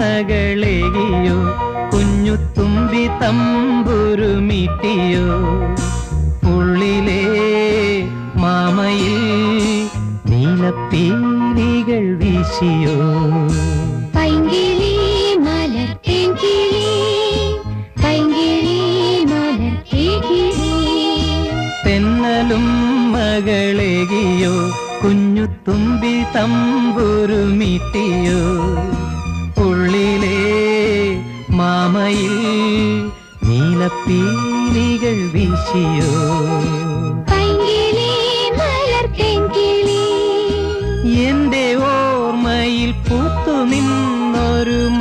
മകളെയോ കുഞ്ഞുതുമ്പി തമ്പുരുമിട്ടിയോ ഉള്ളിലെ മാമയിൽ നീലപ്പീലികൾ വീശിയോ പൈങ്കിളി മലർത്തേൻ കിളി പൈങ്കിളി മലർത്തേൻ കിളി തെന്നലും മകളെയോ കുഞ്ഞുതുമ്പി തമ്പുരുമിട്ടിയോ ഉള്ളിലെ മാമയിൽ നീലപ്പീലികൾ വീശിയോ പൈങ്കിളി മലർത്തേൻ കിളി എന്റെ ഓർമ്മയിൽ പൂത്തു നിന്നൊരു